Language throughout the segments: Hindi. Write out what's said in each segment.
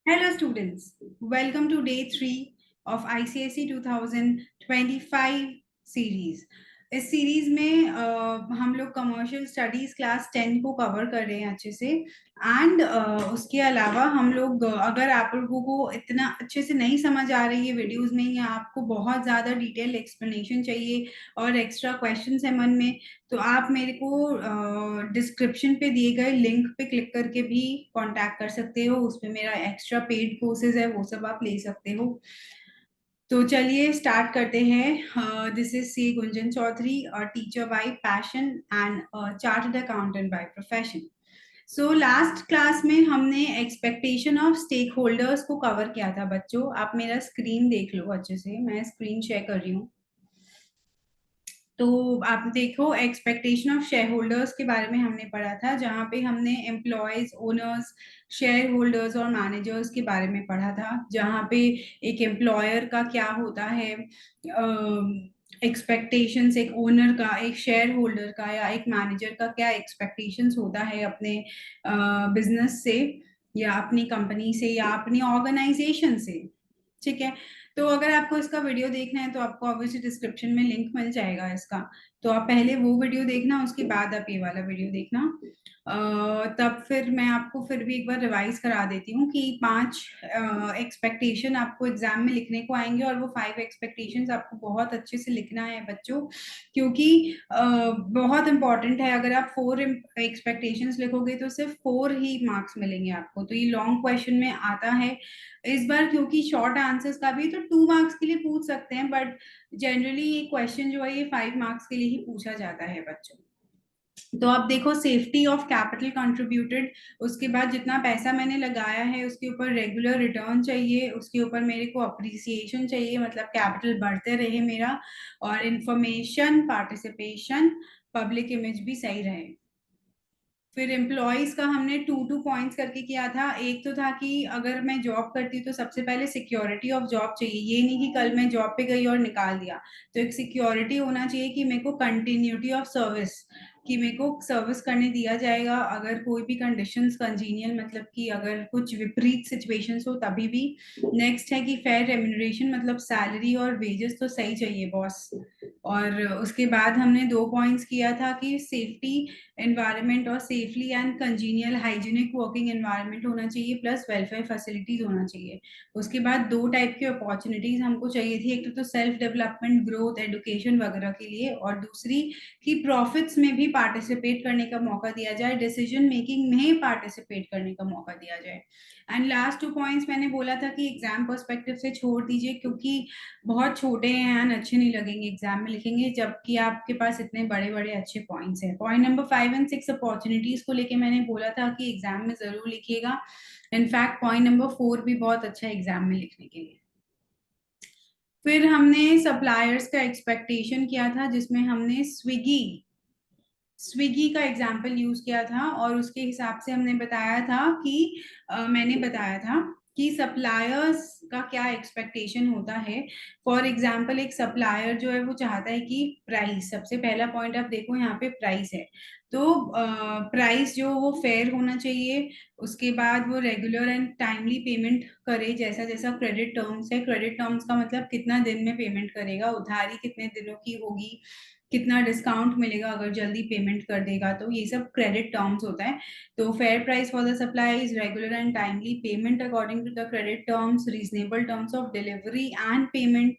Hello students, welcome to day 3 of ICSE 2025 series. इस सीरीज में हम लोग कमर्शियल स्टडीज क्लास 10 को कवर कर रहे हैं अच्छे से। एंड उसके अलावा हम लोग अगर आप लोगों को इतना अच्छे से नहीं समझ आ रही है वीडियोस में या आपको बहुत ज़्यादा डिटेल एक्सप्लेनेशन चाहिए और एक्स्ट्रा क्वेश्चंस है मन में, तो आप मेरे को डिस्क्रिप्शन पे दिए गए लिंक पे क्लिक करके भी कांटेक्ट कर सकते हो। उसमें मेरा एक्स्ट्रा पेड कोर्सेज है, वो सब आप ले सकते हो। तो चलिए स्टार्ट करते हैं। This is C Gunjan Chaudhary, teacher by passion and chartered accountant by profession. So last class में हमने एक्सपेक्टेशन ऑफ स्टेक होल्डर्स को कवर किया था। बच्चों आप मेरा स्क्रीन देख लो अच्छे से, मैं स्क्रीन शेयर कर रही हूँ। तो आप देखो, एक्सपेक्टेशन ऑफ शेयर होल्डर्स के बारे में हमने पढ़ा था, जहाँ पे हमने एम्प्लॉयज, ओनर्स, शेयर होल्डर्स और मैनेजर्स के बारे में पढ़ा था। जहाँ पे एक एम्प्लॉयर का क्या होता है, एक्सपेक्टेशंस एक ओनर का, एक शेयर होल्डर का या एक मैनेजर का क्या एक्सपेक्टेशंस होता है अपने बिजनेस से या अपनी कंपनी से या अपनी ऑर्गेनाइजेशन से। ठीक है, तो अगर आपको इसका वीडियो देखना है तो आपको ऑब्वियसली डिस्क्रिप्शन में लिंक मिल जाएगा इसका। तो आप पहले वो वीडियो देखना, उसके बाद आप ये वाला वीडियो देखना। तब फिर मैं आपको फिर भी एक बार रिवाइज करा देती हूँ कि 5 एक्सपेक्टेशन आपको एग्जाम में लिखने को आएंगे और वो 5 एक्सपेक्टेशंस आपको बहुत अच्छे से लिखना है बच्चों, क्योंकि बहुत इंपॉर्टेंट है। अगर आप 4 एक्सपेक्टेशंस लिखोगे तो सिर्फ 4 ही मार्क्स मिलेंगे आपको। तो ये लॉन्ग क्वेश्चन में आता है इस बार, क्योंकि शॉर्ट आंसर्स का भी तो 2 मार्क्स के लिए पूछ सकते हैं, बट जनरली ये क्वेश्चन जो है ये 5 मार्क्स के लिए ही पूछा जाता है बच्चों। तो आप देखो, सेफ्टी ऑफ कैपिटल कंट्रीब्यूटेड, उसके बाद जितना पैसा मैंने लगाया है उसके ऊपर रेगुलर रिटर्न चाहिए, उसके ऊपर मेरे को अप्रिसिएशन चाहिए, मतलब कैपिटल बढ़ते रहे मेरा, और इंफॉर्मेशन, पार्टिसिपेशन, पब्लिक इमेज भी सही रहे। फिर एम्प्लॉयज का हमने 2 पॉइंट्स करके किया था। एक तो था कि अगर मैं जॉब करती तो सबसे पहले सिक्योरिटी ऑफ जॉब चाहिए, ये नहीं कि कल मैं जॉब पे गई और निकाल दिया। तो एक सिक्योरिटी होना चाहिए कि मेरे को कंटिन्यूटी ऑफ सर्विस, कि मेरे को सर्विस करने दिया जाएगा अगर कोई भी कंडीशंस कंजीनियल, मतलब कि अगर कुछ विपरीत सिचुएशंस हो तभी भी। नेक्स्ट है कि फेयर रेम्यूनरेशन, मतलब सैलरी और वेजेस तो सही चाहिए बॉस। और उसके बाद हमने 2 पॉइंट्स किया था कि सेफ्टी एनवायरनमेंट और safely and congenial hygienic working environment होना चाहिए, प्लस वेलफेयर फैसिलिटीज होना चाहिए। उसके बाद 2 टाइप की अपॉर्चुनिटीज हमको चाहिए थी, एक तो सेल्फ डेवलपमेंट, ग्रोथ, एजुकेशन वगैरह के लिए, और दूसरी कि प्रॉफिट्स में भी पार्टिसिपेट करने का मौका दिया जाए, डिसीजन मेकिंग में पार्टिसिपेट करने का मौका दिया जाए। एंड लास्ट 2 पॉइंट्स मैंने बोला था कि एग्जाम पर्सपेक्टिव से छोड़ दीजिए, क्योंकि बहुत छोटे हैं एंड अच्छे नहीं लगेंगे एग्जाम में लिखेंगे, जबकि आपके पास इतने बड़े बड़े अच्छे पॉइंट्स हैं। पॉइंट नंबर 5 एंड 6 अपॉर्चुनिटीज को लेके मैंने बोला था कि एग्जाम में जरूर लिखिएगा। इनफैक्ट पॉइंट नंबर 4 भी बहुत अच्छा है एग्जाम में लिखने के लिए। फिर हमने सप्लायर्स का एक्सपेक्टेशन किया था, जिसमें हमने स्विगी का एग्जाम्पल यूज किया था, और उसके हिसाब से हमने बताया था कि मैंने बताया था कि सप्लायर्स का क्या एक्सपेक्टेशन होता है। फॉर एग्जाम्पल, एक सप्लायर जो है वो चाहता है कि प्राइस, सबसे पहला पॉइंट आप देखो यहाँ पे प्राइस है, तो प्राइस जो वो फेयर होना चाहिए। उसके बाद वो रेगुलर एंड टाइमली पेमेंट करे, जैसा जैसा क्रेडिट टर्म्स है। क्रेडिट टर्म्स का मतलब कितना दिन में पेमेंट करेगा, उधारी कितने दिनों की होगी, कितना डिस्काउंट मिलेगा अगर जल्दी पेमेंट कर देगा, तो ये सब क्रेडिट टर्म्स होता है। तो fair price for the supply is regular and timely payment according to the credit terms, reasonable terms of delivery and payment.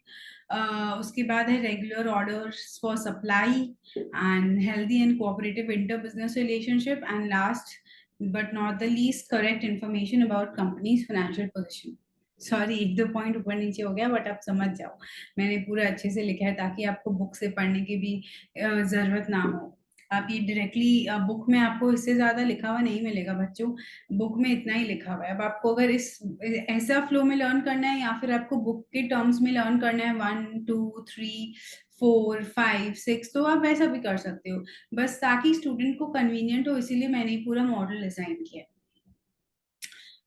उसके बाद है regular orders for supply and healthy and cooperative inter business relationship, and last but not the least, correct information about companies financial position. Sorry, 1-2 point ऊपर नीचे हो गया, बट आप समझ जाओ मैंने पूरा अच्छे से लिखा है, ताकि आपको बुक से पढ़ने की भी जरूरत ना हो। आप ये डायरेक्टली बुक में आपको इससे ज्यादा लिखा हुआ नहीं मिलेगा बच्चों, बुक में इतना ही लिखा हुआ है। अब आपको अगर इस ऐसा फ्लो में लर्न करना है या फिर आपको बुक के टर्म्स में लर्न करना है, 1 2 3 4 5 6, तो आप वैसा भी कर सकते हो, बस ताकि स्टूडेंट को कन्वीनियंट हो, इसीलिए मैंने पूरा मॉडल डिजाइन किया।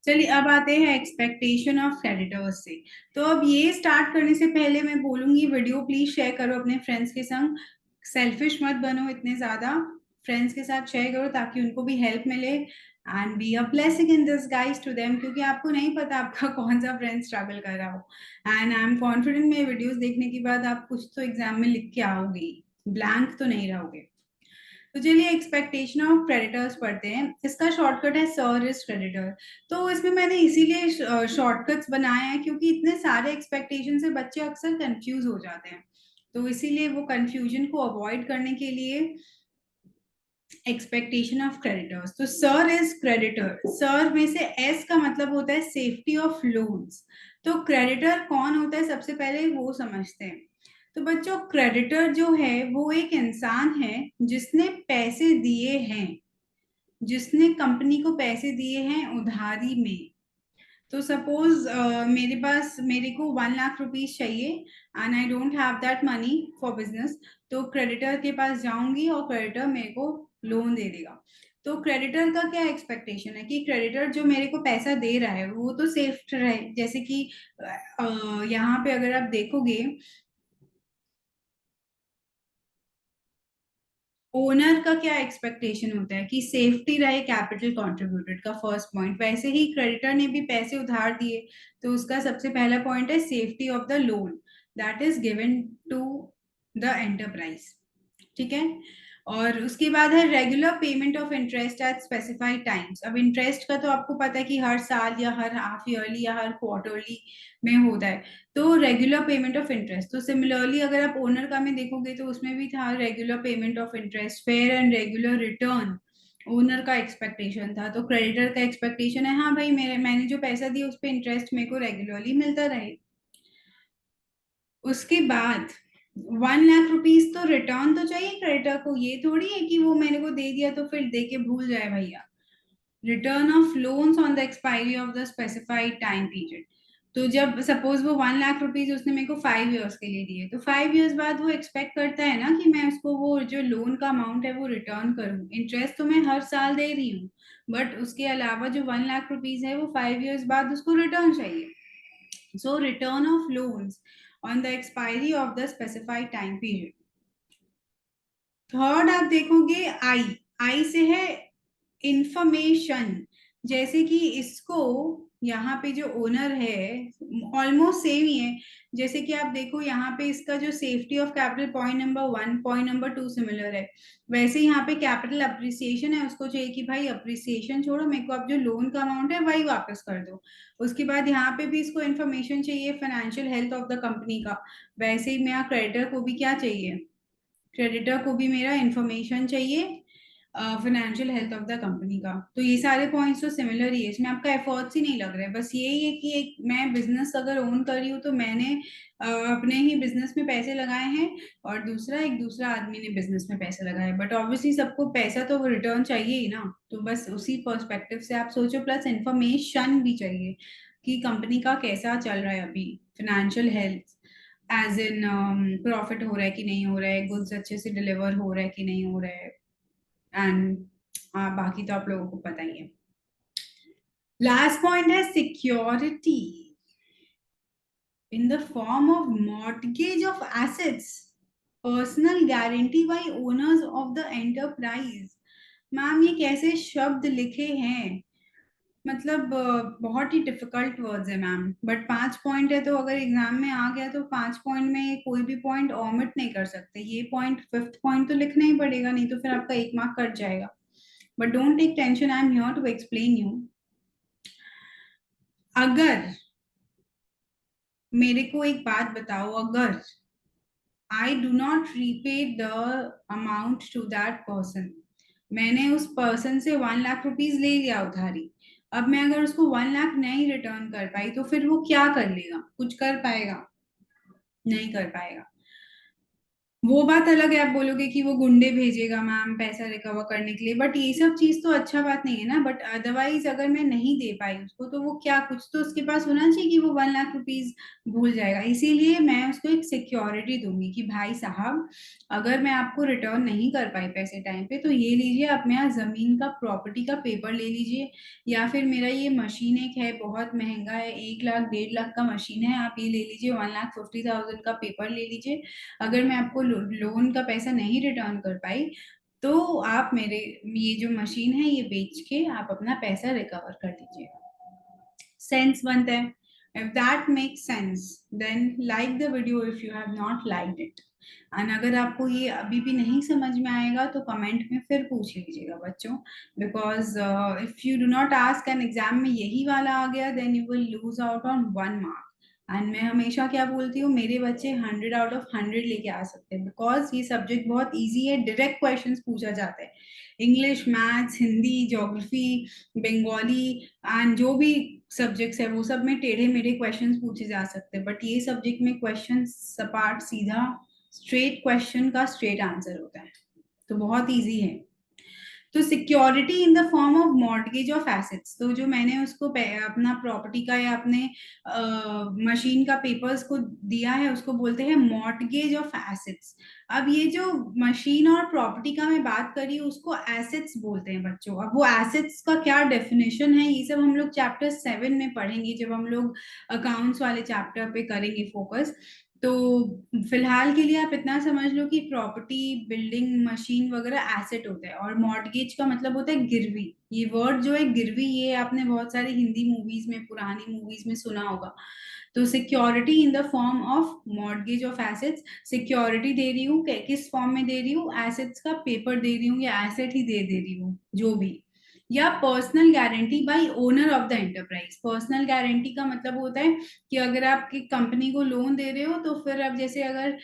चलिए अब आते हैं एक्सपेक्टेशन ऑफ क्रेडिटर्स से। तो अब ये स्टार्ट करने से पहले मैं बोलूंगी, वीडियो प्लीज शेयर करो अपने फ्रेंड्स के संग। सेल्फिश मत बनो इतने ज्यादा, फ्रेंड्स के साथ शेयर करो ताकि उनको भी हेल्प मिले। And be a blessing in disguise to them, क्योंकि आपको नहीं पता आपका कौन सा फ्रेंड स्ट्रगल कर रहा हो। एंड आई एम कॉन्फिडेंट मेरे वीडियोस देखने के बाद आप कुछ तो एग्जाम में लिख के आओगे, ब्लैंक तो नहीं रहोगे। तो चलिए एक्सपेक्टेशन ऑफ क्रेडिटर्स पढ़ते हैं। इसका शॉर्टकट है सर इज क्रेडिटर। तो इसमें मैंने इसीलिए शॉर्टकट्स बनाए हैं क्योंकि इतने सारे एक्सपेक्टेशन से बच्चे अक्सर कंफ्यूज हो जाते हैं। तो इसीलिए वो कंफ्यूजन को अवॉइड करने के लिए एक्सपेक्टेशन ऑफ क्रेडिटर्स। तो सर इज क्रेडिटर, सर में से एस का मतलब होता है सेफ्टी ऑफ लोन्स। तो क्रेडिटर कौन होता है सबसे पहले वो समझते हैं। तो बच्चों क्रेडिटर जो है वो एक इंसान है जिसने पैसे दिए हैं, जिसने कंपनी को पैसे दिए हैं उधारी में। तो सपोज मेरे पास, मेरे को 1 लाख रुपीज चाहिए and I don't have that money for business. तो क्रेडिटर के पास जाऊंगी और क्रेडिटर मेरे को लोन दे देगा। तो क्रेडिटर का क्या एक्सपेक्टेशन है कि क्रेडिटर जो मेरे को पैसा दे रहा है वो तो सेफ रहे। जैसे कि यहाँ पे अगर आप देखोगे, ओनर का क्या एक्सपेक्टेशन होता है कि सेफ्टी रहे कैपिटल कंट्रीब्यूटेड का फर्स्ट पॉइंट। वैसे ही क्रेडिटर ने भी पैसे उधार दिए, तो उसका सबसे पहला पॉइंट है safety of the loan that is given to the enterprise. ठीक है। और उसके बाद है regular payment of interest at specified times. अब इंटरेस्ट का तो आपको पता है कि हर साल या हर हाफ ईयरली या हर क्वार्टरली में होता है। तो रेगुलर पेमेंट ऑफ इंटरेस्ट, तो सिमिलरली अगर आप ओनर का में देखोगे तो उसमें भी था regular payment of interest, fair and regular return owner का एक्सपेक्टेशन था। तो क्रेडिटर का एक्सपेक्टेशन है हाँ भाई मैंने जो पैसा दिया उस पर इंटरेस्ट मेरे को रेगुलरली मिलता रहे। उसके बाद 1 लाख रुपीज तो रिटर्न तो चाहिए क्रेडिटर को, ये थोड़ी है कि वो मैंने को दे दिया तो फिर दे के भूल जाए भैया। Return of loans on the expiry of the specified time period. तो जब सपोज वो 1 लाख रुपीज उसने मेरे को 5 इयर्स के लिए दिए, तो 5 इयर्स बाद वो एक्सपेक्ट करता है ना कि मैं उसको वो जो लोन का अमाउंट है वो रिटर्न करूं। इंटरेस्ट तो मैं हर साल दे रही हूँ, बट उसके अलावा जो 1 लाख रुपीज है वो 5 इयर्स बाद उसको रिटर्न चाहिए। So return of loans on the expiry of the specified time period. Third आप देखोगे आई, आई से है इंफॉर्मेशन। जैसे कि इसको यहाँ पे जो ओनर है ऑलमोस्ट सेम ही है। जैसे कि आप देखो यहाँ पे इसका जो safety of capital point number 1 point number 2 similar है। वैसे यहाँ पे कैपिटल अप्रिसिएशन है, उसको चाहिए कि भाई अप्रिसिएशन छोड़ो, मेरे को अब जो लोन का अमाउंट है वही वापस कर दो। उसके बाद यहाँ पे भी इसको इन्फॉर्मेशन चाहिए financial health of the company का। वैसे ही मेरा क्रेडिटर को भी क्या चाहिए, क्रेडिटर को भी मेरा इंफॉर्मेशन चाहिए financial health of the company का। तो ये सारे पॉइंट्स तो सिमिलर ही है, इसमें आपका एफर्ट्स ही नहीं लग रहा है। बस यही है कि एक मैं बिजनेस अगर ओन कर रही हूँ तो मैंने अपने ही बिजनेस में पैसे लगाए हैं, और दूसरा एक दूसरा आदमी ने बिजनेस में पैसे लगाए, बट ऑब्वियसली सबको पैसा तो रिटर्न चाहिए ही ना। तो बस उसी पर्सपेक्टिव से आप सोचो, प्लस इंफॉर्मेशन भी चाहिए कि कंपनी का कैसा चल रहा है अभी, financial health as in profit हो रहा है कि नहीं हो रहा है, गुड्स अच्छे से डिलीवर हो रहा है कि नहीं हो रहा है। एंड बाकी तो आप लोगों को पता ही है। लास्ट पॉइंट है security in the form of mortgage of assets, personal guarantee bye owners of the enterprise. Ma'am ये कैसे शब्द लिखे हैं, मतलब बहुत ही डिफिकल्ट वर्ड्स है मैम। बट 5 पॉइंट है तो अगर एग्जाम में आ गया तो 5 पॉइंट में कोई भी पॉइंट ऑमिट नहीं कर सकते। ये पॉइंट फिफ्थ पॉइंट तो लिखना ही पड़ेगा, नहीं तो फिर आपका 1 मार्क कट जाएगा। But don't take tension, I am here to explain you. अगर मेरे को एक बात बताओ, अगर I do not repay the amount to that person, मैंने उस पर्सन से 1 लाख रुपीज ले लिया उधारी, अब मैं अगर उसको 1 लाख नहीं रिटर्न कर पाई तो फिर वो क्या कर लेगा, कुछ कर पाएगा? नहीं कर पाएगा। वो बात अलग है, आप बोलोगे कि वो गुंडे भेजेगा मैम पैसा रिकवर करने के लिए, बट ये सब चीज तो अच्छा बात नहीं है ना। बट अदरवाइज अगर मैं नहीं दे पाई उसको तो वो क्या, कुछ तो उसके पास होना चाहिए कि वो 1 लाख रुपीज भूल जाएगा। इसीलिए मैं उसको एक सिक्योरिटी दूंगी कि भाई साहब अगर मैं आपको रिटर्न नहीं कर पाई पैसे टाइम पे तो ये लीजिए, आप मेरा जमीन का प्रॉपर्टी का पेपर ले लीजिए, या फिर मेरा ये मशीन एक है बहुत महंगा है, 1 लाख 1.5 लाख का मशीन है, आप ये ले लीजिए, 1,50,000 का पेपर ले लीजिए। अगर मैं आपको लोन का पैसा नहीं रिटर्न कर पाई तो आप मेरे ये जो मशीन है ये बेच के आप अपना पैसा रिकवर कर लीजिएगा। सेंस बनता है। If that makes sense then like the video if you have not liked it. And अगर आपको ये अभी भी नहीं समझ में आएगा तो कमेंट में फिर पूछ लीजिएगा बच्चों, because if you do not ask an exam में यही वाला आ गया then you will lose out on 1 mark. And मैं हमेशा क्या बोलती हूँ, मेरे बच्चे 100 आउट ऑफ 100 लेके आ सकते हैं, बिकॉज ये सब्जेक्ट बहुत ईजी है, डायरेक्ट क्वेश्चंस पूछा जाता है। English, maths, Hindi, geography, Bengali and जो भी सब्जेक्ट्स है वो सब में टेढ़े मेढ़े क्वेश्चंस पूछे जा सकते हैं, बट ये सब्जेक्ट में क्वेश्चन सपाट सीधा स्ट्रेट क्वेश्चन का स्ट्रेट आंसर होता है, तो बहुत इजी है। तो security in the form of mortgage of assets, तो जो मैंने उसको अपना प्रॉपर्टी का या अपने मशीन का पेपर्स को दिया है उसको बोलते हैं मॉर्टगेज ऑफ एसेट्स। अब ये जो मशीन और प्रॉपर्टी का मैं बात करी उसको एसेट्स बोलते हैं बच्चों। अब वो एसेट्स का क्या डेफिनेशन है ये सब हम लोग चैप्टर 7 में पढ़ेंगे, जब हम लोग अकाउंट्स वाले चैप्टर पे करेंगे फोकस। तो फिलहाल के लिए आप इतना समझ लो कि प्रॉपर्टी, बिल्डिंग, मशीन वगैरह एसेट होता है, और मॉर्टगेज का मतलब होता है गिरवी। ये वर्ड जो है गिरवी, ये आपने बहुत सारी हिंदी मूवीज में, पुरानी मूवीज में सुना होगा। तो security in the form of mortgage of assets, security दे रही हूँ, किस फॉर्म में दे रही हूँ, एसेट्स का पेपर दे रही हूँ या एसेट ही दे रही हूँ जो भी। या personal guarantee bye owner of the enterprise. Personal guarantee का मतलब होता है कि अगर आप कंपनी को लोन दे रहे हो तो फिर अब जैसे अगर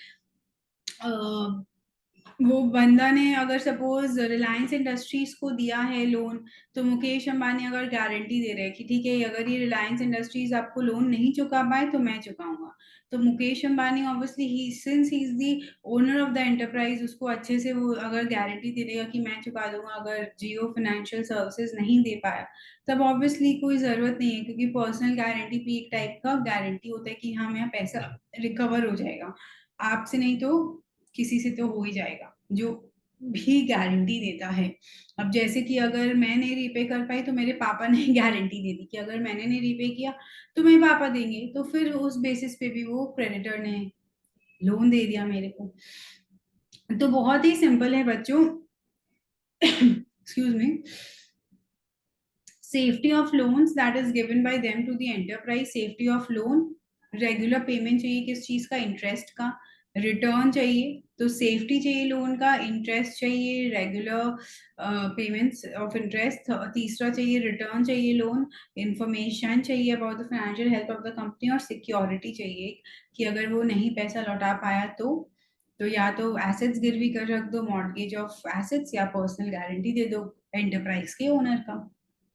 वो बंदा ने अगर सपोज रिलायंस इंडस्ट्रीज को दिया है लोन, तो मुकेश अंबानी अगर गारंटी दे रहे हैं कि ठीक है अगर ये रिलायंस इंडस्ट्रीज आपको लोन नहीं चुका पाए तो मैं चुकाऊंगा, तो Mukesh Ambani obviously he since he is the owner of the enterprise उसको अच्छे से वो अगर गारंटी दे देगा कि मैं चुका दूंगा अगर जियो फाइनेंशियल सर्विसेज नहीं दे पाया, तब ऑब्वियसली कोई जरूरत नहीं है, क्योंकि पर्सनल गारंटी भी एक टाइप का गारंटी होता है कि हाँ मेरा पैसा रिकवर हो जाएगा, आपसे नहीं तो किसी से तो हो ही जाएगा जो भी गारंटी देता है। अब जैसे कि अगर मैं नहीं रीपे कर पाई तो मेरे पापा ने गारंटी दे दी कि अगर मैंने नहीं रीपे किया तो मेरे पापा देंगे, तो फिर उस बेसिस पे भी वो क्रेडिटर ने लोन दे दिया मेरे को। तो बहुत ही सिंपल है बच्चों। Excuse me. Safety of loans that is given by them to the enterprise. Safety of loan, regular payment चाहिए किस चीज का, इंटरेस्ट का, रिटर्न चाहिए, तो सेफ्टी चाहिए लोन का, इंटरेस्ट चाहिए, रेगुलर पेमेंट्स ऑफ इंटरेस्ट, तीसरा चाहिए रिटर्न चाहिए लोन, इंफॉर्मेशन चाहिए about the financial health of the company, और सिक्योरिटी चाहिए कि अगर वो नहीं पैसा लौटा पाया तो या तो एसेट्स गिरवी कर रख दो, मॉर्टगेज ऑफ एसेट्स, या पर्सनल गारंटी दे दो एंटरप्राइज के ओनर का।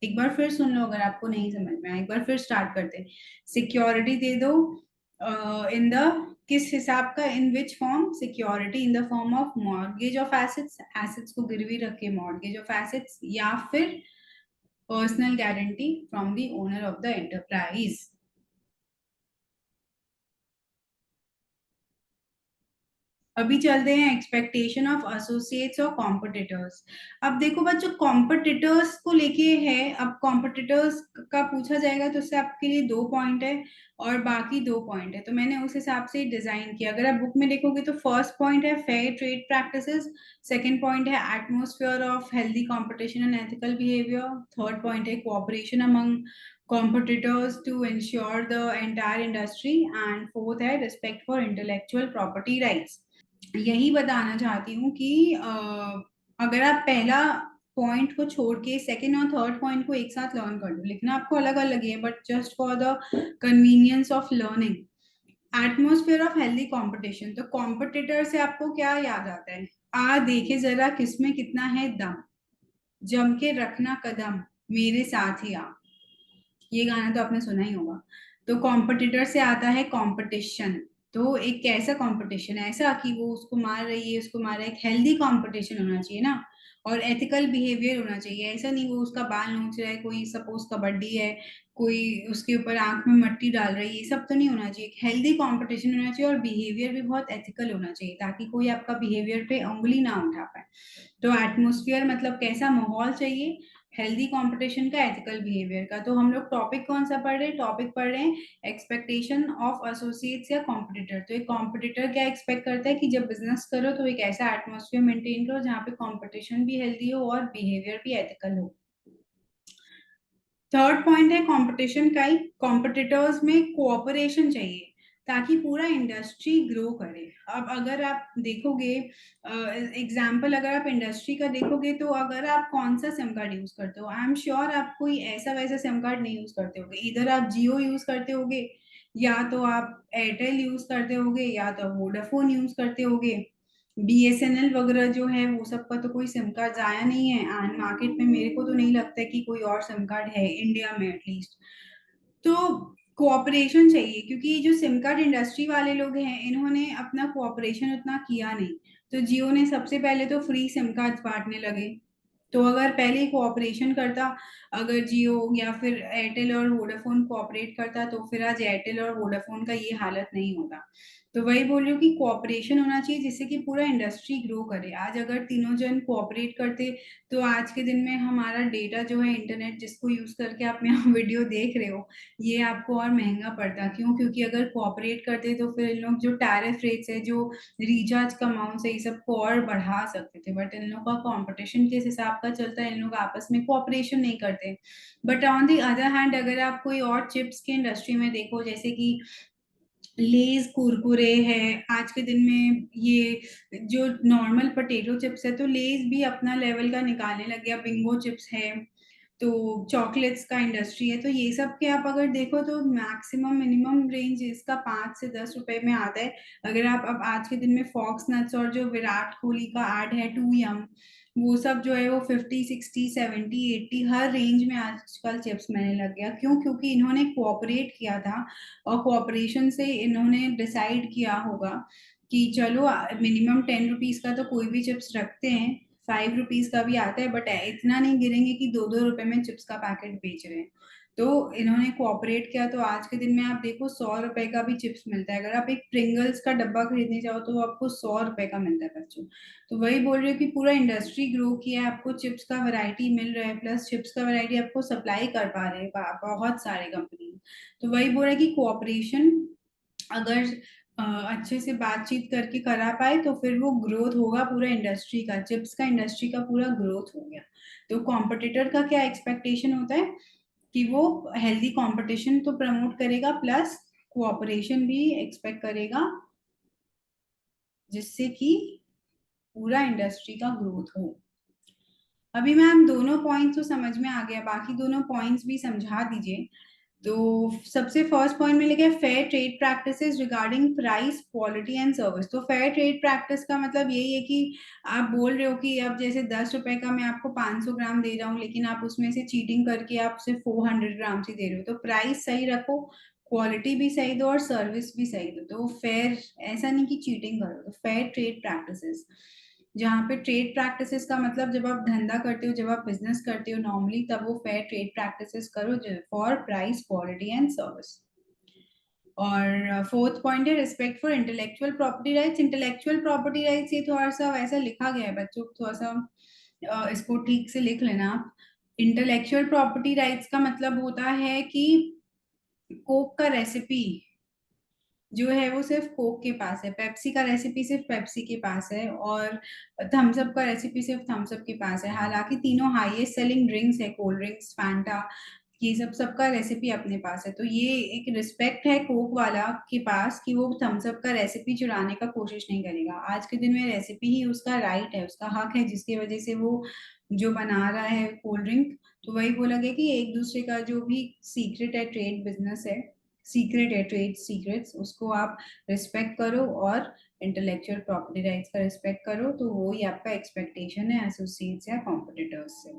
एक बार फिर सुन लो अगर आपको नहीं समझ में आया, एक बार फिर स्टार्ट करते हैं। सिक्योरिटी दे दो इन द, किस हिसाब का, in which form, security in the form of mortgage of assets, assets को गिरवी रख के मॉर्गेज ऑफ एसेट्स, या फिर personal guarantee from the owner of the enterprise. अभी चलते हैं एक्सपेक्टेशन ऑफ एसोसिएट्स और कॉम्पिटिटर्स। अब देखो बच्चों कॉम्पिटिटर्स को लेके है, अब कॉम्पिटिटर्स का पूछा जाएगा तो उससे आपके लिए 2 पॉइंट है और बाकी 2 पॉइंट है, तो मैंने उस हिसाब से डिजाइन किया। अगर आप बुक में देखोगे तो फर्स्ट पॉइंट है fair trade practices, second point है atmosphere of healthy competition and ethical behaviour, third point है cooperation among competitors to ensure the entire industry, and fourth है respect for intellectual property rights। यही बताना चाहती हूँ कि अगर आप पहला पॉइंट को छोड़ के सेकेंड और थर्ड पॉइंट को एक साथ लर्न कर लो, लिखना आपको अलग अलग है but just for the convenience of learning. Atmosphere of healthy competition, तो कॉम्पिटिटर से आपको क्या याद आता है, आ देखे जरा किसमें कितना है दम, जम के रखना कदम, मेरे साथ ही आ, ये गाना तो आपने सुना ही होगा। तो कॉम्पिटिटर से आता है कंपटीशन, तो एक कैसा कंपटीशन है, ऐसा कि वो उसको मार रही है उसको मार रहा है, एक हेल्दी कंपटीशन होना चाहिए ना, और एथिकल बिहेवियर होना चाहिए, ऐसा नहीं वो उसका बाल नोच रहा है, कोई सपोज कबड्डी है, कोई उसके ऊपर आंख में मट्टी डाल रही है, ये सब तो नहीं होना चाहिए। एक हेल्दी कंपटीशन होना चाहिए और बिहेवियर भी बहुत एथिकल होना चाहिए ताकि कोई आपका बिहेवियर पे उंगली ना उठा पाए। तो एटमोस्फियर मतलब कैसा माहौल चाहिए, हेल्दी कंपटीशन का, एथिकल बिहेवियर का। तो हम लोग टॉपिक कौन सा पढ़ रहे हैं? टॉपिक पढ़ रहे हैं एक्सपेक्टेशन ऑफ एसोसिएट्स या कॉम्पिटिटर। तो एक कॉम्पिटिटर क्या एक्सपेक्ट करता है कि जब बिजनेस करो तो एक ऐसा एटमोसफियर मेंटेन करो जहाँ पे कंपटीशन भी हेल्दी हो और बिहेवियर भी एथिकल हो। थर्ड पॉइंट है कंपटीशन का ही, कॉम्पिटिटर्स में कोऑपरेशन चाहिए ताकि पूरा इंडस्ट्री ग्रो करे। अब अगर आप देखोगे एग्जाम्पल, अगर आप इंडस्ट्री का देखोगे तो अगर आप कौन सा सिम कार्ड यूज करते हो, आई एम श्योर आप कोई ऐसा वैसा सिम कार्ड नहीं यूज करते होगे। इधर आप जियो यूज करते होगे, या तो आप एयरटेल यूज करते होगे, या तो वोडाफोन यूज करते होगे। बीएसएनएल वगैरह जो है वो सबका तो कोई सिम कार्ड आया नहीं है, एंड मार्केट में मेरे को तो नहीं लगता है कि कोई और सिम कार्ड है इंडिया में एटलीस्ट। तो कोऑपरेशन चाहिए, क्योंकि ये जो सिम कार्ड इंडस्ट्री वाले लोग हैं इन्होंने अपना कोऑपरेशन उतना किया नहीं। तो जियो ने सबसे पहले तो फ्री सिम कार्ड बांटने लगे। तो अगर पहले ही कोऑपरेशन करता, अगर जियो या फिर एयरटेल और वोडाफोन कोऑपरेट करता, तो फिर आज एयरटेल और वोडाफोन का ये हालत नहीं होता। तो वही बोल रही हूँ कि कोऑपरेशन होना चाहिए जिससे कि पूरा इंडस्ट्री ग्रो करे। आज अगर तीनों जन कोऑपरेट करते तो आज के दिन में हमारा डेटा जो है, इंटरनेट जिसको यूज करके आप यहाँ वीडियो देख रहे हो, ये आपको और महंगा पड़ता। क्यों? क्योंकि अगर कोऑपरेट करते तो फिर इन लोग जो टैरिफ रेट्स है, जो रिचार्ज का अमाउंट है, ये सबको और बढ़ा सकते थे। बट इन लोग का कंपटीशन किस हिसाब का चलता है, इन लोग आपस में कोऑपरेशन नहीं करते। But on the other hand अगर आप कोई और चिप्स की इंडस्ट्री में देखो, जैसे कि लेज कुरकुरे है, आज के दिन में ये जो नॉर्मल पोटैटो चिप्स है, तो लेज भी अपना लेवल का निकालने लग गया, बिंगो चिप्स है, तो चॉकलेट्स का इंडस्ट्री है। तो ये सब के आप अगर देखो तो मैक्सिमम मिनिमम रेंज इसका 5 से 10 रुपए में आता है। अगर आप अब आज के दिन में फॉक्स नट्स और जो विराट कोहली का एड है टू यम, वो सब जो है वो 50, 60, 70, 80 हर रेंज में आजकल चिप्स मिलने लग गया। क्यों? क्योंकि इन्होंने कोऑपरेट किया था, और कोऑपरेशन से इन्होंने डिसाइड किया होगा कि चलो मिनिमम 10 रुपीज का तो कोई भी चिप्स रखते हैं, 5 रुपीज का भी आता है, बट इतना नहीं गिरेंगे कि 2-2 रुपए में चिप्स का पैकेट बेच रहे हैं। तो इन्होंने कोऑपरेट किया, तो आज के दिन में आप देखो 100 रुपए का भी चिप्स मिलता है। अगर आप एक प्रिंगल्स का डब्बा खरीदने जाओ तो वो आपको 100 रुपए का मिलता है बच्चों। तो वही बोल रही हूँ कि पूरा इंडस्ट्री ग्रो किया है, आपको चिप्स का वैरायटी मिल रहा है, प्लस चिप्स का वैरायटी आपको सप्लाई कर पा रहे हैं बहुत सारे कंपनी। तो वही बोल रहा है कि कोऑपरेशन अगर अच्छे से बातचीत करके करा पाए तो फिर वो ग्रोथ होगा पूरा इंडस्ट्री का, चिप्स का इंडस्ट्री का पूरा ग्रोथ हो गया। तो कॉम्पिटिटर का क्या एक्सपेक्टेशन होता है कि वो हेल्दी कंपटीशन तो प्रमोट करेगा, प्लस कोऑपरेशन भी एक्सपेक्ट करेगा, जिससे कि पूरा इंडस्ट्री का ग्रोथ हो। अभी मैम दोनों पॉइंट्स तो समझ में आ गया, बाकी दोनों पॉइंट्स भी समझा दीजिए। तो सबसे फर्स्ट पॉइंट में लिखा है fair trade practices regarding price, quality and service. तो फेयर ट्रेड प्रैक्टिस का मतलब यही है कि आप बोल रहे हो कि अब जैसे 10 रुपए का मैं आपको 500 ग्राम दे रहा हूँ, लेकिन आप उसमें से चीटिंग करके आप सिर्फ 400 ग्राम ही दे रहे हो। तो प्राइस सही रखो, क्वालिटी भी सही दो और सर्विस भी सही दो। तो फेयर, ऐसा नहीं कि चीटिंग करो। तो फेयर ट्रेड प्रैक्टिसेस, जहाँ पे ट्रेड प्रैक्टिसेस का मतलब जब आप धंधा करते हो, जब आप बिजनेस करते हो नॉर्मली, तब वो फेयर ट्रेड प्रैक्टिसेस करो for price, quality and service. और फोर्थ पॉइंट है respect for intellectual property rights. Intellectual property rights ये थोड़ा सा वैसा लिखा गया है बच्चों, थोड़ा सा इसको ठीक से लिख लेना आप। इंटेलेक्चुअल प्रॉपर्टी राइट्स का मतलब होता है कि कोक का रेसिपी जो है वो सिर्फ कोक के पास है, पेप्सी का रेसिपी सिर्फ पेप्सी के पास है, और थम्स अप का रेसिपी सिर्फ थम्स अप के पास है। हालांकि तीनों हाईएस्ट सेलिंग ड्रिंक्स है, कोल्ड ड्रिंक्स, फैंटा, ये सब सबका रेसिपी अपने पास है। तो ये एक रिस्पेक्ट है कोक वाला के पास कि वो थम्स अप का रेसिपी चुराने का कोशिश नहीं करेगा। आज के दिन में रेसिपी ही उसका राइट है, उसका हक है, जिसकी वजह से वो जो बना रहा है कोल्ड ड्रिंक। तो वही बोला गया कि एक दूसरे का जो भी सीक्रेट है, ट्रेड बिजनेस है, सीक्रेट है, ट्रेड सीक्रेट्स, उसको आप रिस्पेक्ट करो और इंटेलेक्चुअल प्रॉपर्टी राइट्स का रिस्पेक्ट करो। तो वो ही आपका एक्सपेक्टेशन है एसोसिएट्स या कॉम्पिटिटर्स से।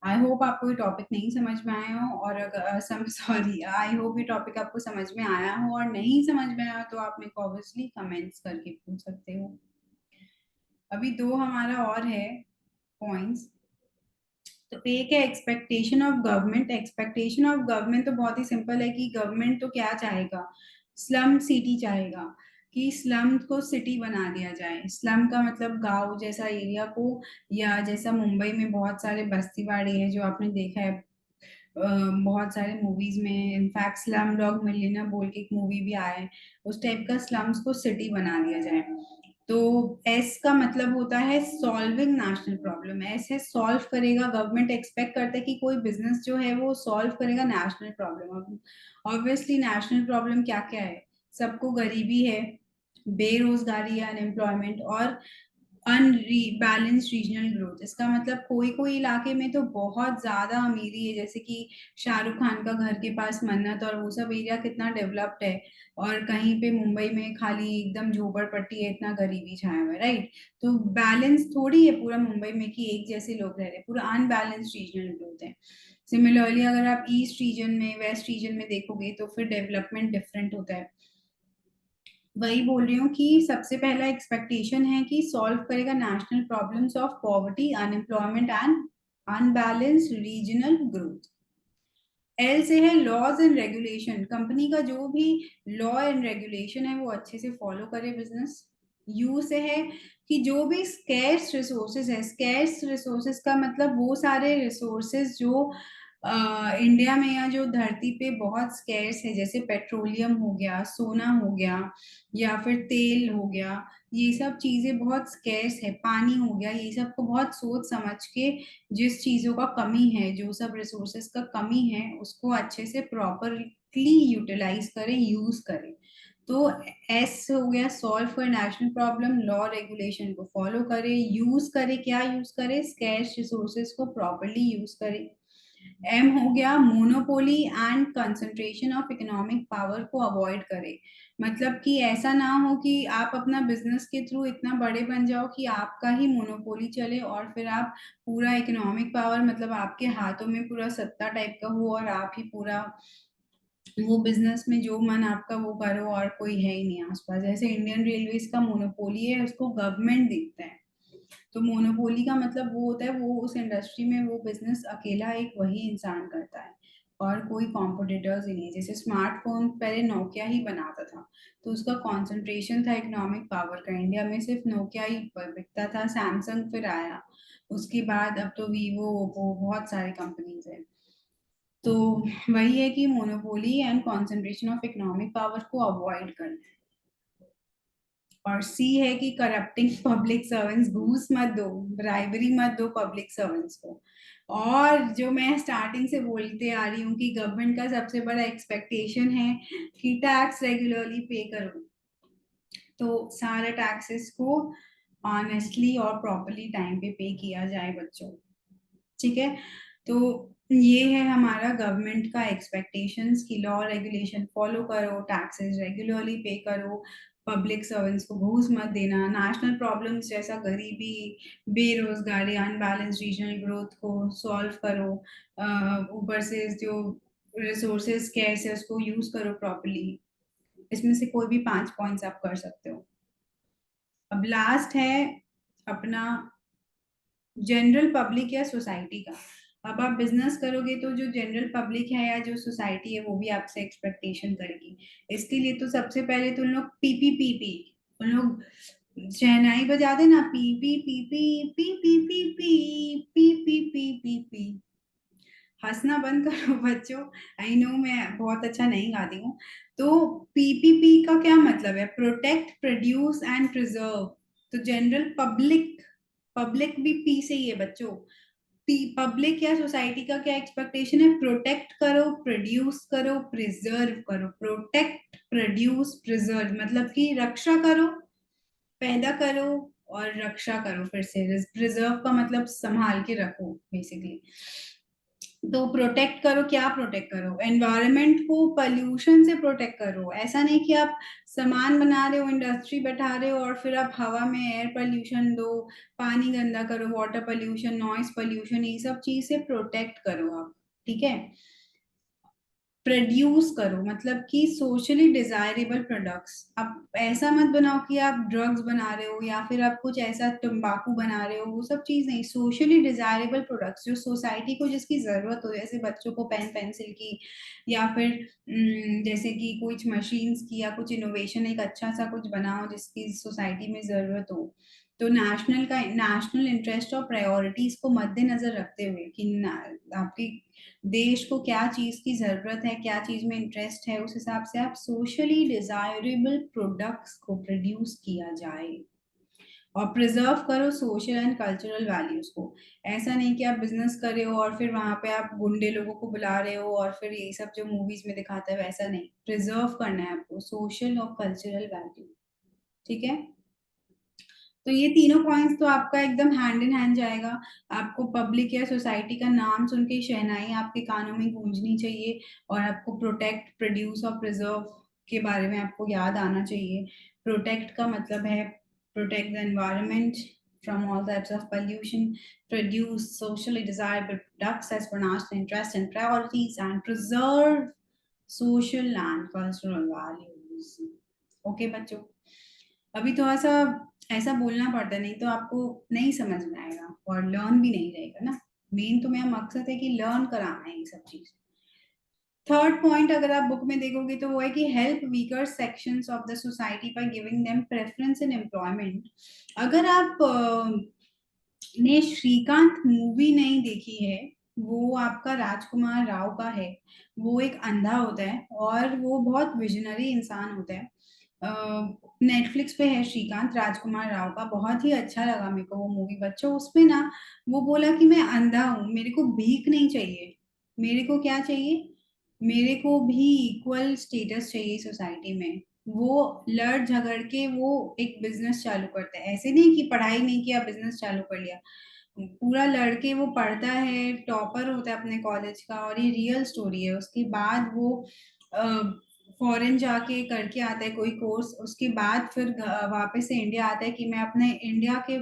आई होप आपको ये टॉपिक नहीं समझ में आया हो, और अगर सॉरी, आई होप ये टॉपिक आपको समझ में आया हो, और नहीं समझ में आया हो तो आप मेरे को ऑब्वियसली कमेंट्स करके पूछ सकते हो। अभी दो हमारा और है पॉइंट्स। तो एक है expectation of government. Expectation of government तो बहुत ही सिंपल है कि गवर्नमेंट तो क्या चाहेगा, स्लम सिटी चाहेगा कि स्लम को सिटी बना दिया जाए। स्लम का मतलब गांव जैसा एरिया को, या जैसा मुंबई में बहुत सारे बस्तीवाड़ी है जो आपने देखा है बहुत सारे मूवीज में, इनफैक्ट स्लम डॉग मिलियनेयर बोल के एक मूवी भी आया है, उस टाइप का स्लम्स को सिटी बना दिया जाए। तो एस का मतलब होता है सॉल्विंग नेशनल प्रॉब्लम। एस है सॉल्व करेगा, गवर्नमेंट एक्सपेक्ट करता है कि कोई बिजनेस जो है वो सॉल्व करेगा नेशनल प्रॉब्लम। अब ऑब्वियसली नेशनल प्रॉब्लम क्या क्या है, सबको गरीबी है, बेरोजगारी या अनएम्प्लॉयमेंट, और अनबैलेंस रीजनल ग्रोथ। इसका मतलब कोई कोई इलाके में तो बहुत ज्यादा अमीरी है, जैसे कि शाहरुख खान का घर के पास मन्नत और वो सब एरिया कितना डेवलप्ड है, और कहीं पे मुंबई में खाली एकदम झोपड़पट्टी है, इतना गरीबी छाया हुआ है, राइट। तो बैलेंस थोड़ी है पूरा मुंबई में कि एक जैसे लोग रह रहे हैं, पूरा अनबैलेंस्ड रीजनल ग्रोथ है। सिमिलरली अगर आप ईस्ट रीजन में, वेस्ट रीजन में देखोगे तो फिर डेवलपमेंट डिफरेंट होता है। वही बोल रही हूँ कि सबसे पहला एक्सपेक्टेशन है कि सॉल्व करेगा national problems of poverty, unemployment and unbalanced regional growth. L से है लॉज एंड रेगुलेशन, कंपनी का जो भी लॉ एंड रेगुलेशन है वो अच्छे से फॉलो करे बिजनेस। यू से है कि जो भी स्कैर्स रिसोर्सेज है, स्कैर्स रिसोर्सेज का मतलब वो सारे रिसोर्सेज जो इंडिया में या जो धरती पे बहुत स्कैर्स है, जैसे पेट्रोलियम हो गया, सोना हो गया, या फिर तेल हो गया, ये सब चीजें बहुत स्कैर्स है, पानी हो गया, ये सब को बहुत सोच समझ के, जिस चीजों का कमी है, जो सब रिसोर्सेज का कमी है, उसको अच्छे से प्रॉपरली यूटिलाइज करें, यूज करें। तो एस हो गया solve for national problem, law regulation को फॉलो करे, यूज करे, क्या यूज करे, स्कैर्स रिसोर्सेज को प्रॉपरली यूज करे। एम हो गया monopoly and concentration of economic power को अवॉइड करे। मतलब कि ऐसा ना हो कि आप अपना बिजनेस के थ्रू इतना बड़े बन जाओ कि आपका ही मोनोपोली चले, और फिर आप पूरा इकोनॉमिक पावर, मतलब आपके हाथों में पूरा सत्ता टाइप का हो, और आप ही पूरा वो बिजनेस में जो मन आपका वो करो, और कोई है ही नहीं आसपास। जैसे इंडियन रेलवेज का मोनोपोली है, उसको गवर्नमेंट देखता है। तो मोनोपोली का मतलब वो होता है, वो उस इंडस्ट्री में वो बिजनेस अकेला एक वही इंसान करता है, और कोई कॉम्पिटिटर्स ही नहीं। जैसे स्मार्टफोन पहले नोकिया ही बनाता था, तो उसका कंसंट्रेशन था इकोनॉमिक पावर का, इंडिया में सिर्फ नोकिया ही बिकता था, सैमसंग फिर आया उसके बाद, अब तो वीवो, ओप्पो, बहुत सारी कंपनीज है। तो वही है कि monopoly and concentration of economic power को अवॉइड करना है। और सी है कि करप्टिंग पब्लिक सर्वेंट्स, घूस मत दो, ब्राइबरी मत दो पब्लिक सर्वेंट्स को। और जो मैं स्टार्टिंग से बोलते आ रही हूँ कि गवर्नमेंट का सबसे बड़ा एक्सपेक्टेशन है कि टैक्स रेगुलरली पे करो, तो सारे टैक्सेस को ऑनेस्टली और प्रॉपरली टाइम पे किया जाए बच्चों, ठीक है। तो ये है हमारा गवर्नमेंट का एक्सपेक्टेशंस कि लॉ रेगुलेशन फॉलो करो, टैक्सेस रेगुलरली पे करो, पब्लिक सर्वेंट्स को घूस मत देना, नेशनल प्रॉब्लम्स जैसा गरीबी, बेरोजगारी, अनबैलेंस रीजनल ग्रोथ को सॉल्व करो, ऊपर से जो रिसोर्सेज कैसे है उसको यूज करो प्रॉपरली। इसमें से कोई भी 5 पॉइंट्स आप कर सकते हो। अब लास्ट है अपना जनरल पब्लिक या सोसाइटी का। अब आप बिजनेस करोगे तो जो जनरल पब्लिक है या जो सोसाइटी है वो भी आपसे एक्सपेक्टेशन करेगी। इसके लिए तो सबसे पहले तो उन लोग पी पी पी पी, उन लोग शहनाई बजा देना, P P P P P P P P P P P P P. हंसना बंद करो बच्चों, आई नो मैं बहुत अच्छा नहीं गाती हूँ। तो पीपीपी का क्या मतलब है, प्रोटेक्ट, प्रोड्यूस एंड प्रिजर्व। तो जनरल पब्लिक, पब्लिक भी पी से ही है बच्चों। पब्लिक या सोसाइटी का क्या एक्सपेक्टेशन है, प्रोटेक्ट करो, प्रोड्यूस करो, प्रिजर्व करो। प्रोटेक्ट, प्रोड्यूस, प्रिजर्व मतलब कि रक्षा करो, पैदा करो और रक्षा करो। फिर से प्रिजर्व का मतलब संभाल के रखो बेसिकली। तो प्रोटेक्ट करो, क्या प्रोटेक्ट करो, एनवायरनमेंट को पॉल्यूशन से प्रोटेक्ट करो। ऐसा नहीं कि आप सामान बना रहे हो, इंडस्ट्री बैठा रहे हो और फिर आप हवा में एयर पॉल्यूशन दो, पानी गंदा करो, वाटर पॉल्यूशन, नॉइस पॉल्यूशन, ये सब चीज से प्रोटेक्ट करो आप, ठीक है। प्रोड्यूस करो, मतलब कि सोशली डिजायरेबल प्रोडक्ट्स। आप ऐसा मत बनाओ कि आप ड्रग्स बना रहे हो या फिर आप कुछ ऐसा तंबाकू बना रहे हो, वो सब चीज नहीं। सोशली डिजायरेबल प्रोडक्ट्स जो सोसाइटी को जिसकी जरूरत हो, जैसे बच्चों को पेन पेंसिल की, या फिर जैसे कि कुछ मशीन्स की, या कुछ इनोवेशन, एक अच्छा सा कुछ बनाओ जिसकी सोसाइटी में जरूरत हो। तो नेशनल इंटरेस्ट और प्रायोरिटीज को मद्देनजर रखते हुए कि आपकी देश को क्या चीज की जरूरत है, क्या चीज में इंटरेस्ट है, उस हिसाब से आप सोशली डिजायरेबल प्रोडक्ट्स को प्रोड्यूस किया जाए। और प्रिजर्व करो सोशल एंड कल्चरल वैल्यूज को। ऐसा नहीं कि आप बिजनेस कर रहे हो और फिर वहां पे आप गुंडे लोगों को बुला रहे हो और फिर ये सब जो मूवीज में दिखाता है वैसा नहीं। प्रिजर्व करना है आपको सोशल और कल्चरल वैल्यू। ठीक है। तो ये तीनों पॉइंट्स तो आपका एकदम हैंड इन हैंड जाएगा। आपको पब्लिक या सोसाइटी का नाम सुन के शहनाई आपके कानों में गूंजनी चाहिए, और आपको प्रोटेक्ट, प्रोड्यूस और प्रिजर्व के बारे में आपको याद आना चाहिए। प्रोटेक्ट का मतलब है protect the environment from all types of pollution, produce socially desirable products as per national interests and priorities, and preserve social and cultural values. Okay बच्चों, अभी थोड़ा सा ऐसा बोलना पड़ता है, नहीं तो आपको नहीं समझ में आएगा और लर्न भी नहीं रहेगा ना। मेन तो मेरा मकसद है कि लर्न कराना है ये सब चीज। थर्ड पॉइंट अगर आप बुक में देखोगे तो वो है कि help weaker sections of the society by giving them preference in employment. अगर आप ने श्रीकांत मूवी नहीं देखी है, वो आपका राजकुमार राव का है। वो एक अंधा होता है और वो बहुत विजनरी इंसान होता है। नेटफ्लिक्स पे है श्रीकांत राजकुमार राव का, बहुत ही अच्छा लगा मेरे को वो मूवी बच्चों। उसमें ना वो बोला कि मैं अंधा हूँ, मेरे को भीख नहीं चाहिए। मेरे को क्या चाहिए? मेरे को भी इक्वल स्टेटस चाहिए सोसाइटी में। वो लड़ झगड़ के वो एक बिजनेस चालू करता है। ऐसे नहीं कि पढ़ाई नहीं किया बिजनेस चालू कर लिया, पूरा लड़के वो पढ़ता है, टॉपर होता है अपने कॉलेज का, और ये रियल स्टोरी है। उसके बाद वो फॉरेन जाके करके आता है कोई कोर्स, उसके बाद फिर वापस से इंडिया आता है कि मैं अपने इंडिया के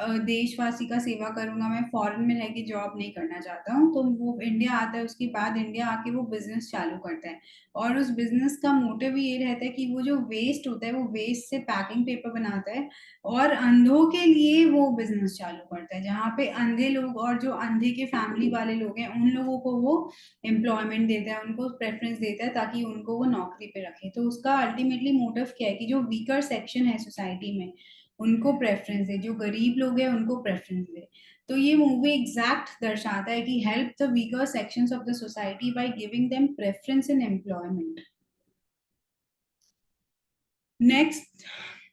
देशवासी का सेवा करूंगा, मैं फॉरेन में रह के जॉब नहीं करना चाहता हूँ। तो वो इंडिया आता है, उसके बाद इंडिया आके वो बिजनेस चालू करता है। और उस बिजनेस का मोटिव ये रहता है कि वो जो वेस्ट होता है वो वेस्ट से पैकिंग पेपर बनाता है, और अंधों के लिए वो बिजनेस चालू करता है, जहाँ पे अंधे लोग और जो अंधे के फैमिली वाले लोग हैं उन लोगों को वो एम्प्लॉयमेंट देता है, उनको प्रेफरेंस देता है ताकि उनको वो नौकरी पे रखे। तो उसका अल्टीमेटली मोटिव क्या है कि जो वीकर सेक्शन है सोसाइटी में उनको प्रेफरेंस दे, जो गरीब लोग हैं उनको प्रेफरेंस दे। तो ये मूवी एग्जैक्ट दर्शाता है कि help the weaker sections of the society by giving them preference in employment. Next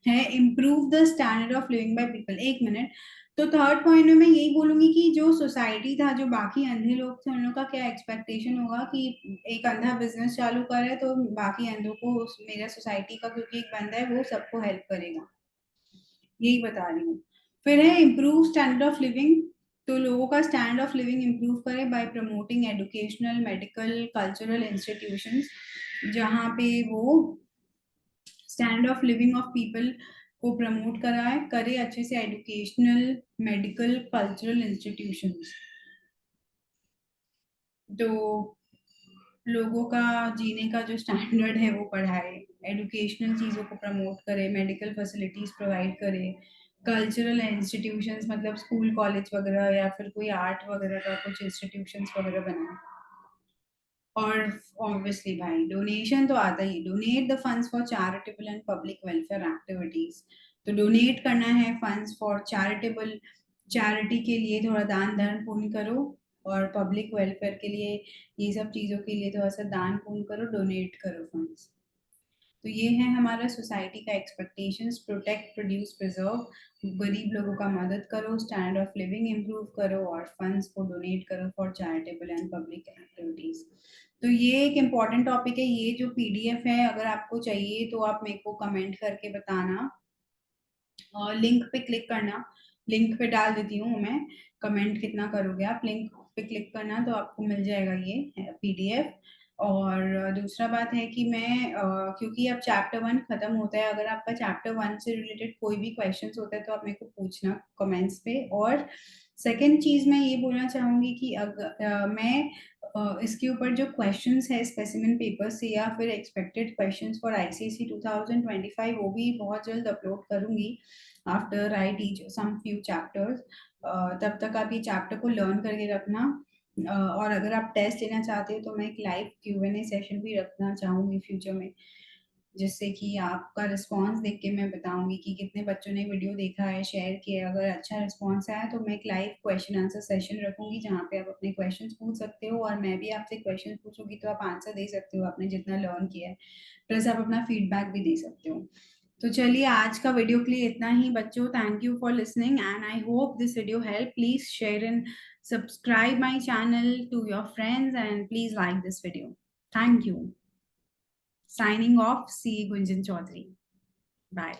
है improve the standard of living by people. एक मिनट। तो थर्ड पॉइंट में मैं यही बोलूंगी कि जो सोसाइटी था, जो बाकी अंधे लोग थे, उन लोग का क्या एक्सपेक्टेशन होगा कि एक अंधा बिजनेस चालू करे तो बाकी अंधों को मेरा सोसाइटी का क्योंकि एक बंदा है वो सबको हेल्प करेगा। यही बता रही हूँ। फिर है इम्प्रूव स्टैंडर्ड ऑफ लिविंग। तो लोगों का स्टैंडर्ड ऑफ लिविंग इम्प्रूव करे bye promoting educational, medical, cultural institutions, जहाँ पे वो standard of living of people को प्रमोट कराए, करे अच्छे से एजुकेशनल, मेडिकल, कल्चरल इंस्टीट्यूशंस। तो लोगों का जीने का जो स्टैंडर्ड है वो बढ़ाए, एजुकेशनल चीज़ों को प्रमोट करे, मेडिकल फैसिलिटीज प्रोवाइड करे, कल्चरल इंस्टीट्यूशंस मतलब स्कूल कॉलेज वगैरह या फिर कोई आर्ट वगैरह का कुछ इंस्टीट्यूशंस वगैरह बनाए। और ऑब्वियसली भाई डोनेशन तो आता ही, donate the funds for charitable and public welfare activities. तो डोनेट करना है फंड्स फॉर चैरिटेबल, चैरिटी के लिए थोड़ा दान धर्म पुण्य करो, और पब्लिक वेलफेयर के लिए ये सब चीज़ों के लिए थोड़ा सा दान पुण्य करो, डोनेट करो फंड्स। तो ये है हमारा सोसाइटी का एक्सपेक्टेशंस, प्रोटेक्ट, प्रोड्यूस, प्रिजर्व। गरीब लोगों का मदद करो, स्टैंडर्ड ऑफ लिविंग इम्प्रूव करो, और फंड्स को डोनेट करो for charitable and public activities. तो ये एक इम्पॉर्टेंट टॉपिक है। ये जो पीडीएफ है अगर आपको चाहिए तो आप मेरे को कमेंट करके बताना, और लिंक पे क्लिक करना। लिंक पे डाल देती हूँ मैं, कमेंट कितना करोगे आप, लिंक पे क्लिक करना तो आपको मिल जाएगा ये पीडीएफ। और दूसरा बात है कि मैं क्योंकि अब चैप्टर 1 खत्म होता है, अगर आपका चैप्टर 1 से रिलेटेड कोई भी क्वेश्चंस होता है तो आप मेरे को पूछना कमेंट्स पे। और सेकंड चीज मैं ये बोलना चाहूंगी कि मैं इसके ऊपर जो क्वेश्चंस है स्पेसिमेन पेपर से या फिर एक्सपेक्टेड क्वेश्चंस फॉर आईसीएसई 2025 वो भी बहुत जल्द अपलोड करूंगी after I teach some few chapters. तब तक आप ये चैप्टर को लर्न करके रखना। और अगर आप टेस्ट लेना चाहते हो तो मैं एक लाइव Q&A सेशन भी रखना चाहूंगी फ्यूचर में, जिससे कि आपका रिस्पांस देख के मैं बताऊंगी कि कितने बच्चों ने वीडियो देखा है, शेयर किया है। अगर अच्छा रिस्पांस आया तो मैं एक लाइव क्वेश्चन आंसर सेशन रखूंगी जहाँ पे आप अपने क्वेश्चंस पूछ सकते हो और मैं भी आपसे क्वेश्चन पूछूंगी तो आप आंसर दे सकते हो आपने जितना लर्न किया है, प्लस आप अपना फीडबैक भी दे सकते हो। तो चलिए आज का वीडियो के लिए इतना ही बच्चों। Thank you for listening and I hope this video help. Please share and subscribe my channel to your friends and please like this video. Thank you. Signing off, C. Gunjan Chaudhary. Bye.